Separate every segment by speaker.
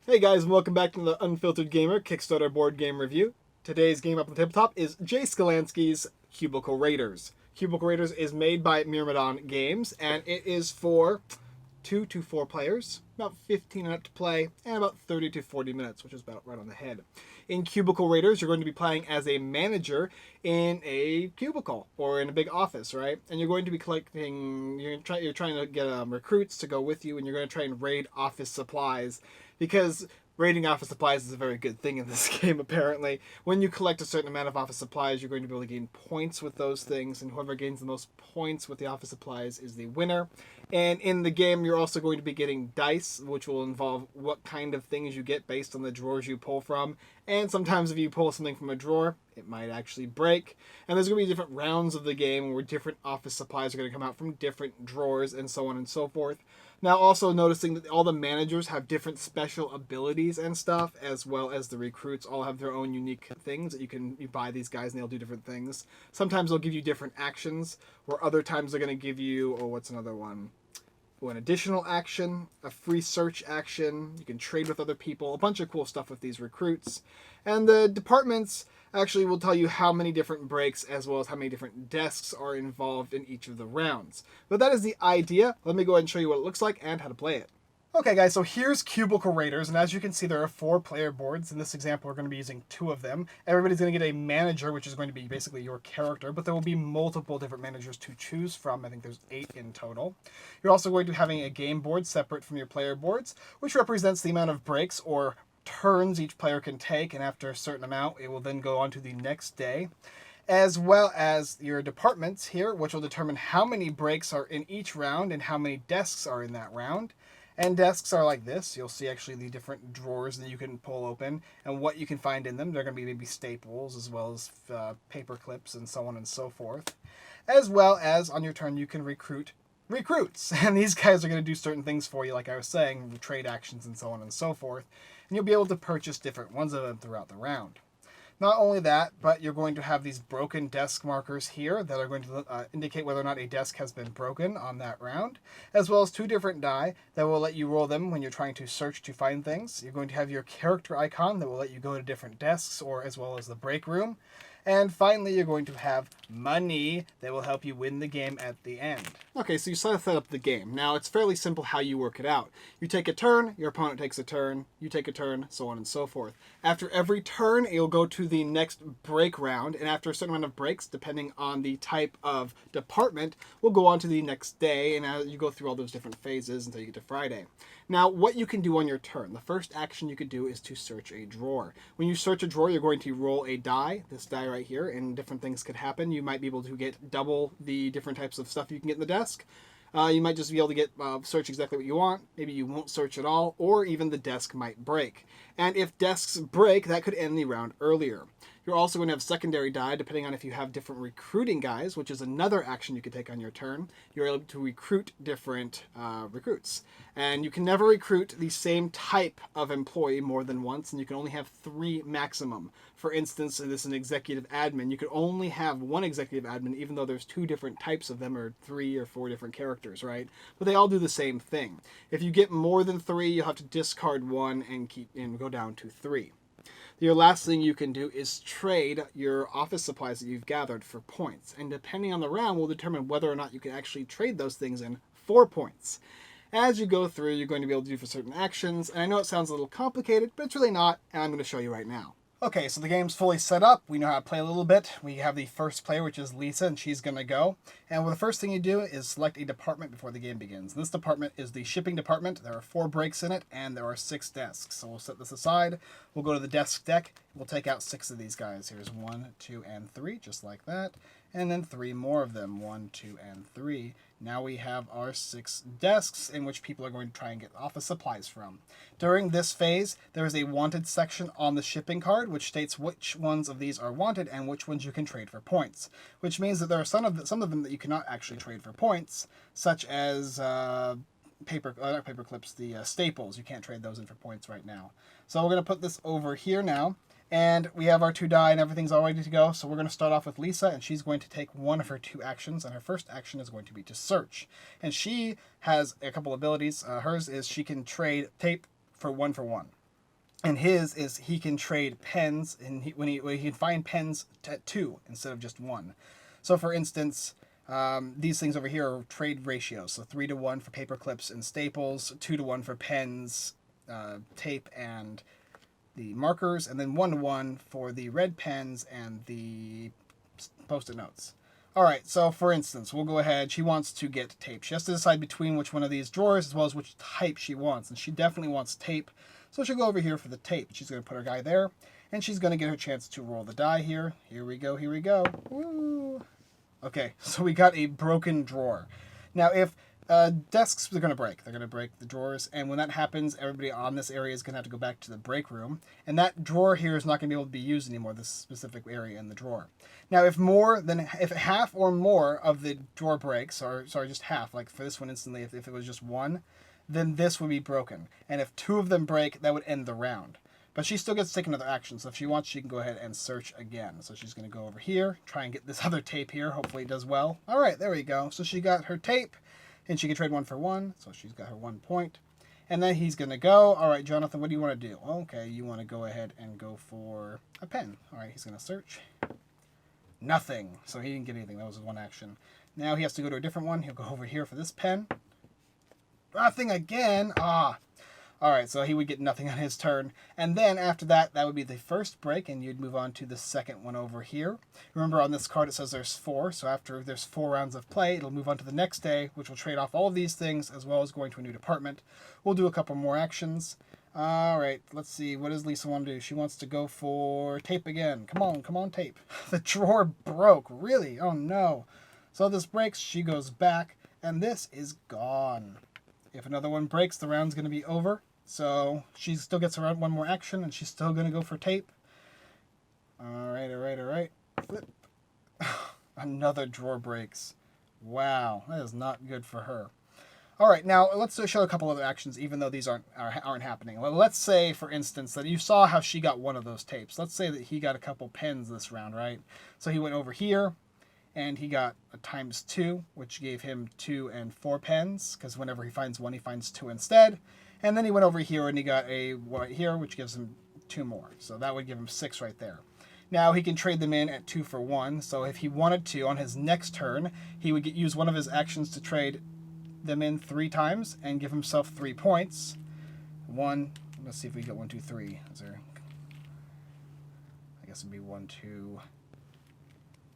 Speaker 1: Hey guys, and welcome back to the Unfiltered Gamer Kickstarter board game review. Today's game up on the tabletop is Jay Skalansky's Cubicle Raiders. Cubicle Raiders is made by Myrmidon Games, and it is for 2 to 4 players, about 15 and up to play, and about 30 to 40 minutes, which is about right on the head. In Cubicle Raiders, you're going to be playing as a manager in a cubicle or in a big office, right? And you're going to be collecting, you're trying to get recruits to go with you, and you're going to try and raid office supplies, because raiding office supplies is a very good thing in this game, apparently. When you collect a certain amount of office supplies, you're going to be able to gain points with those things, and whoever gains the most points with the office supplies is the winner. And in the game, you're also going to be getting dice, which will involve what kind of things you get based on the drawers you pull from. And sometimes if you pull something from a drawer, it might actually break. And there's going to be different rounds of the game where different office supplies are going to come out from different drawers and so on and so forth. Now, also noticing that all the managers have different special abilities and stuff, as well as the recruits all have their own unique things that you buy these guys and they'll do different things. Sometimes they'll give you different actions, or other times they're going to give you, what's another one? An additional action, a free search action, you can trade with other people, a bunch of cool stuff with these recruits. And the departments actually will tell you how many different breaks as well as how many different desks are involved in each of the rounds. But that is the idea. Let me go ahead and show you what it looks like and how to play it. Okay guys, so here's Cubicle Raiders, and as you can see there are 4 player boards. In this example we're going to be using 2 of them. Everybody's going to get a manager, which is going to be basically your character, but there will be multiple different managers to choose from. I think there's 8 in total. You're also going to be having a game board separate from your player boards, which represents the amount of breaks or turns each player can take, and after a certain amount it will then go on to the next day. As well as your departments here, which will determine how many breaks are in each round and how many desks are in that round. And desks are like this. You'll see actually the different drawers that you can pull open and what you can find in them. They're going to be maybe staples as well as paper clips and so on and so forth. As well as on your turn you can recruit recruits. And these guys are going to do certain things for you, like I was saying, trade actions and so on and so forth. And you'll be able to purchase different ones of them throughout the round. Not only that, but you're going to have these broken desk markers here that are going to indicate whether or not a desk has been broken on that round, as well as 2 different die that will let you roll them when you're trying to search to find things. You're going to have your character icon that will let you go to different desks, or as well as the break room. And finally, you're going to have money that will help you win the game at the end. Okay, so you set up the game. Now, it's fairly simple how you work it out. You take a turn, your opponent takes a turn, you take a turn, so on and so forth. After every turn, you'll go to the next break round, and after a certain amount of breaks, depending on the type of department, we'll go on to the next day, and you go through all those different phases until you get to Friday. Now, what you can do on your turn. The first action you could do is to search a drawer. When you search a drawer, you're going to roll a die, this die right here, and different things could happen. You might be able to get double the different types of stuff you can get in the desk. You might just be able to get search exactly what you want. Maybe you won't search at all, or even the desk might break. And if desks break, that could end the round earlier. You're also going to have secondary die, depending on if you have different recruiting guys, which is another action you can take on your turn. You're able to recruit different recruits. And you can never recruit the same type of employee more than once, and you can only have 3 maximum. For instance, if this is an executive admin, you could only have 1 executive admin, even though there's 2 different types of them, or 3 or 4 different characters, right? But they all do the same thing. If you get more than 3, you'll have to discard 1 and go down to 3. Your last thing you can do is trade your office supplies that you've gathered for points. And depending on the round, will determine whether or not you can actually trade those things in for points. As you go through, you're going to be able to do for certain actions. And I know it sounds a little complicated, but it's really not. And I'm going to show you right now. Okay, so the game's fully set up. We know how to play a little bit. We have the first player, which is Lisa, and she's going to go. And the first thing you do is select a department before the game begins. This department is the shipping department. There are 4 breaks in it, and there are 6 desks. So we'll set this aside. We'll go to the desk deck. We'll take out 6 of these guys. Here's 1, 2, and 3, just like that. And then 3 more of them, 1, 2, and 3. Now we have our 6 desks in which people are going to try and get office supplies from. During this phase, there is a wanted section on the shipping card, which states which ones of these are wanted and which ones you can trade for points. Which means that there are some of them that you cannot actually trade for points, such as not paper clips, the staples. You can't trade those in for points right now. So we're going to put this over here now. And we have our 2 die and everything's all ready to go. So we're going to start off with Lisa, and she's going to take one of her 2 actions. And her first action is going to be to search. And she has a couple abilities. Hers is she can trade tape for 1 for 1. And his is he can trade pens, and he can find pens at 2 instead of just 1. So for instance, these things over here are trade ratios. So 3 to 1 for paper clips and staples, 2 to 1 for pens, tape, and the markers, and then 1 to 1 for the red pens and the post-it notes. All right, so for instance, we'll go ahead. She wants to get tape. She has to decide between which one of these drawers as well as which type she wants, and she definitely wants tape. So she'll go over here for the tape. She's going to put her guy there, and she's going to get her chance to roll the die here. Here we go, here we go. Woo! Okay, so we got a broken drawer. Now, if desks are going to break. They're going to break the drawers, and when that happens, everybody on this area is going to have to go back to the break room, and that drawer here is not going to be able to be used anymore, this specific area in the drawer. Now, if half or more of the drawer breaks, or sorry, just half, like for this one instantly, if it was just 1, then this would be broken, and if 2 of them break, that would end the round. But she still gets to take another action, so if she wants, she can go ahead and search again. So she's going to go over here, try and get this other tape here. Hopefully it does well. All right, there we go. So she got her tape, and she can trade 1 for 1, so she's got her 1 point. And then he's going to go, all right, Jonathan, what do you want to do? Okay, you want to go ahead and go for a pen. All right, he's going to search. Nothing. So he didn't get anything. That was his 1 action. Now he has to go to a different one. He'll go over here for this pen. Nothing again. Alright, so he would get nothing on his turn. And then after that, that would be the first break, and you'd move on to the second one over here. Remember, on this card it says there's 4, so after there's 4 rounds of play, it'll move on to the next day, which will trade off all of these things, as well as going to a new department. We'll do a couple more actions. Alright, let's see, what does Lisa want to do? She wants to go for tape again. Come on, tape. The drawer broke, really? Oh no. So this breaks, she goes back, and this is gone. If another one breaks, the round's going to be over. So she still gets around 1 more action, and she's still going to go for tape. Alright. Flip. Another drawer breaks. Wow, that is not good for her. Alright, now let's show a couple other actions, even though these aren't happening. Well, let's say, for instance, that you saw how she got 1 of those tapes. Let's say that he got a couple pens this round, right? So he went over here, and he got a ×2, which gave him 2 and 4 pens, because whenever he finds 1, he finds 2 instead. And then he went over here and he got a right here, which gives him 2 more. So that would give him 6 right there. Now he can trade them in at 2 for 1. So if he wanted to, on his next turn, he would use one of his actions to trade them in 3 times and give himself 3 points. 1, let's see if we get 1, 2, 3. Is there? I guess it'd be 1, 2,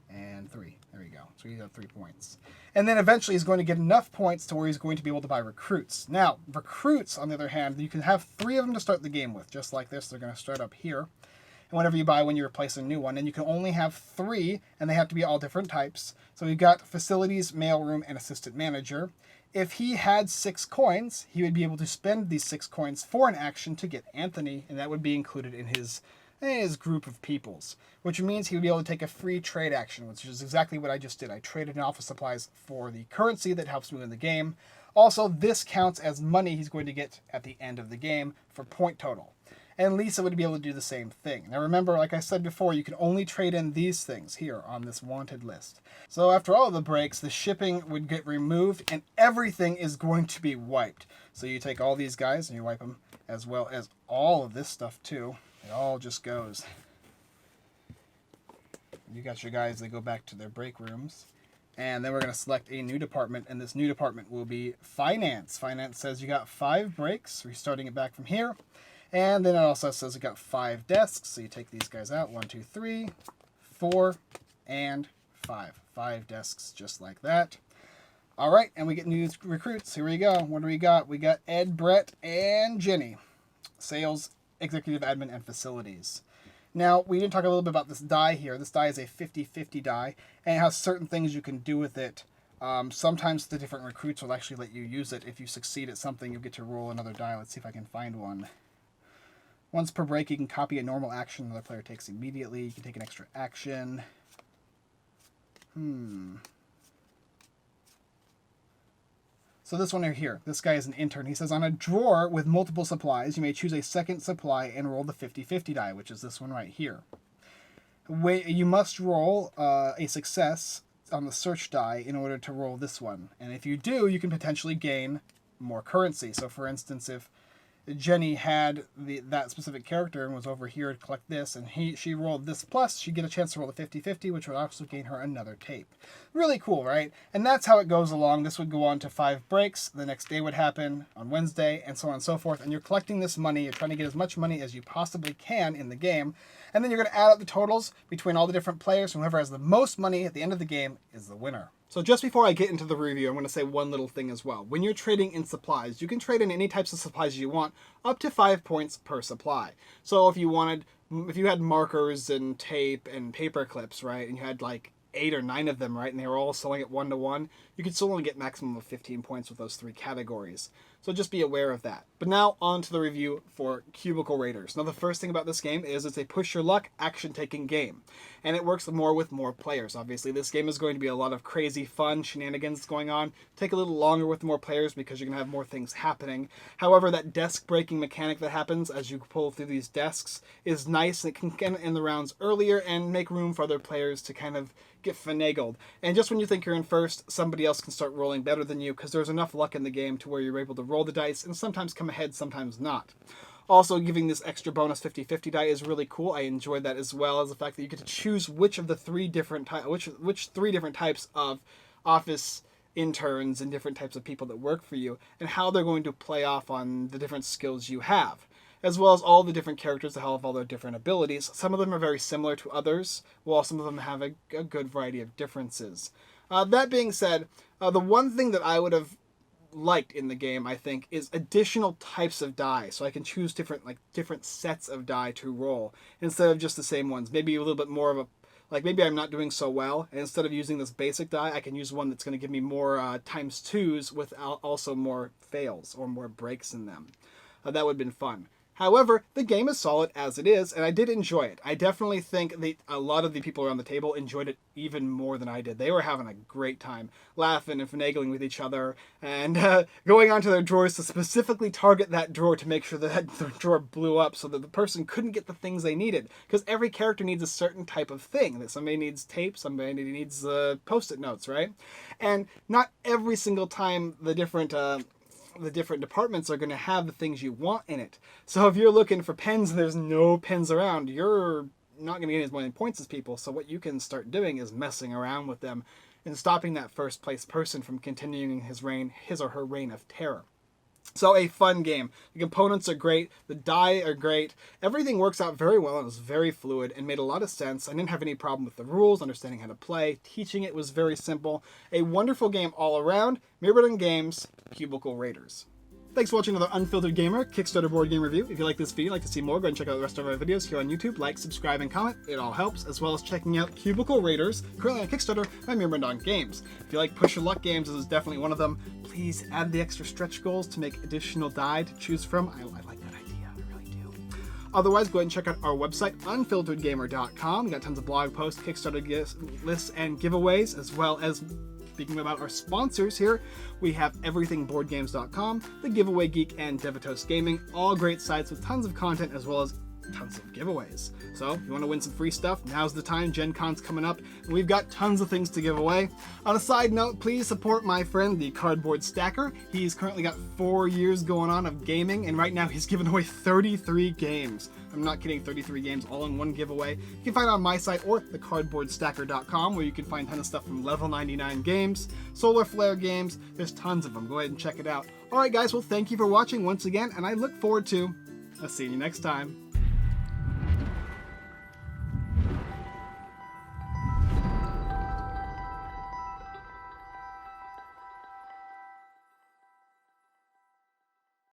Speaker 1: and 3. There we go. So he's got 3 points. And then eventually he's going to get enough points to where he's going to be able to buy recruits. Now, recruits, on the other hand, you can have 3 of them to start the game with. Just like this, they're going to start up here. And whenever you buy one, you replace a new one. And you can only have 3, and they have to be all different types. So we've got facilities, mailroom, and assistant manager. If he had 6 coins, he would be able to spend these 6 coins for an action to get Anthony, and that would be included in his group of peoples, which means he would be able to take a free trade action, which is exactly what I just did. I traded in office supplies for the currency that helps me win the game. Also, this counts as money he's going to get at the end of the game for point total. And Lisa would be able to do the same thing. Now remember, like I said before, you can only trade in these things here on this wanted list. So after all the breaks, the shipping would get removed and everything is going to be wiped. So you take all these guys and you wipe them, as well as all of this stuff too. It all just goes. You got your guys, they go back to their break rooms. And then we're going to select a new department, and this new department will be Finance. Finance says you got 5 breaks, restarting it back from here. And then it also says you got 5 desks, so you take these guys out. 1, 2, 3, 4, and 5. 5 desks just like that. All right, and we get new recruits. Here we go. What do we got? We got Ed, Brett, and Jenny. Sales, executive admin, and facilities. Now, we didn't talk a little bit about this die here. This die is a 50-50 die, and it has certain things you can do with it. Sometimes the different recruits will actually let you use it. If you succeed at something, you'll get to roll another die. Let's see if I can find one. Once per break, you can copy a normal action another player takes immediately. You can take an extra action. So this one here, this guy is an intern. He says, on a drawer with multiple supplies, you may choose a second supply and roll the 50-50 die, which is this one right here. You must roll a success on the search die in order to roll this one. And if you do, you can potentially gain more currency. So for instance, if Jenny had that specific character and was over here to collect this, and she rolled this plus, she'd get a chance to roll the 50-50, which would also gain her another tape. Really cool, right? And that's how it goes along. This would go on to 5 breaks. The next day would happen on Wednesday, and so on and so forth. And you're collecting this money. You're trying to get as much money as you possibly can in the game. And then you're going to add up the totals between all the different players. Whoever has the most money at the end of the game is the winner. So just before I get into the review, I'm going to say one little thing as well. When you're trading in supplies, you can trade in any types of supplies you want, up to 5 points per supply. So if you had markers and tape and paper clips, right, and you had like 8 or 9 of them, right, and they were all selling at 1-to-1, you could still only get maximum of 15 points with those 3 categories. So just be aware of that. But now on to the review for Cubicle Raiders. Now the first thing about this game is it's a push your luck action-taking game. And it works more with more players. Obviously this game is going to be a lot of crazy fun shenanigans going on. Take a little longer with more players because you're going to have more things happening. However, that desk breaking mechanic that happens as you pull through these desks is nice. It can get in the rounds earlier and make room for other players to kind of get finagled. And just when you think you're in first, somebody else can start rolling better than you because there's enough luck in the game to where you're able to roll the dice and sometimes come ahead, sometimes not. Also, giving this extra bonus 50-50 die is really cool. I enjoyed that, as well as the fact that you get to choose which of the 3 different which 3 different types of office interns and different types of people that work for you and how they're going to play off on the different skills you have, as well as all the different characters that have all their different abilities. Some of them are very similar to others, while some of them have a good variety of differences. That being said, the one thing that I would have liked in the game, I think, is additional types of die, so I can choose different sets of die to roll instead of just the same ones. Maybe a little bit more of a, maybe I'm not doing so well, and instead of using this basic die, I can use one that's going to give me more ×2s with also more fails or more breaks in them. That would have been fun. However, the game is solid as it is, and I did enjoy it. I definitely think a lot of the people around the table enjoyed it even more than I did. They were having a great time, laughing and finagling with each other, and going onto their drawers to specifically target that drawer to make sure that the drawer blew up so that the person couldn't get the things they needed. Because every character needs a certain type of thing. That somebody needs tape, somebody needs Post-it notes, right? And not every single time the different departments are going to have the things you want in it. So if you're looking for pens and there's no pens around, you're not going to get as many points as people. So what you can start doing is messing around with them and stopping that first place person from continuing his or her reign of terror. So a fun game. The components are great. The die are great. Everything works out very well and was very fluid and made a lot of sense. I didn't have any problem with the rules, understanding how to play. Teaching it was very simple. A wonderful game all around. Mirrored Games, Cubicle Raiders. Thanks for watching another Unfiltered Gamer Kickstarter board game review. If you like this video, like to see more, go and check out the rest of our videos here on YouTube. Like, subscribe, and comment. It all helps, as well as checking out Cubicle Raiders, currently on Kickstarter by Mirrored Games. If you like push your luck games, this is definitely one of them. Please add the extra stretch goals to make additional die to choose from. I like that idea. I really do. Otherwise, go ahead and check out our website, unfilteredgamer.com. We got tons of blog posts, Kickstarter lists, and giveaways, as well as speaking about our sponsors here, we have everythingboardgames.com, The Giveaway Geek, and Devitos Gaming, all great sites with tons of content as well as tons of giveaways. So if you want to win some free stuff, now's the time. Gen Con's coming up, and we've got tons of things to give away. On a side note, please support my friend, the Cardboard Stacker. He's currently got 4 years going on of gaming, and right now he's given away 33 games. I'm not kidding, 33 games all in one giveaway. You can find it on my site or thecardboardstacker.com, where you can find a ton of stuff from level 99 games, Solar Flare games. There's tons of them. Go ahead and check it out. Alright guys, well thank you for watching once again, and I look forward to seeing you next time.